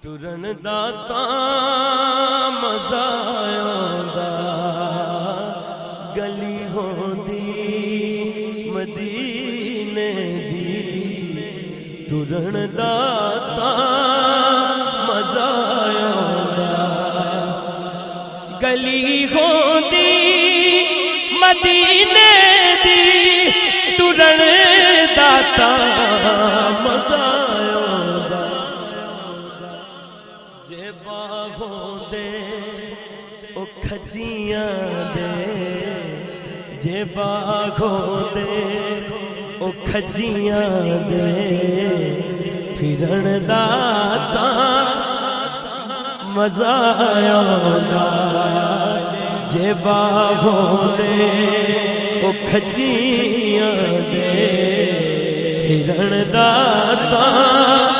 टुरन दा तां मज़ा आंदा, गली होंदी मदीने दी। टुरन दा तां मज़ा आंदा, गली होंदी मदीने दी। टुरन दा तां मज़ा आंदा, जे बाहों दे ओ खजियां दे, जे बाहों दे ओ खजियां दे। फिरन दा तां मज़ा आंदा, जे बाहों दे ओ खजियां दे। फिरन दा तां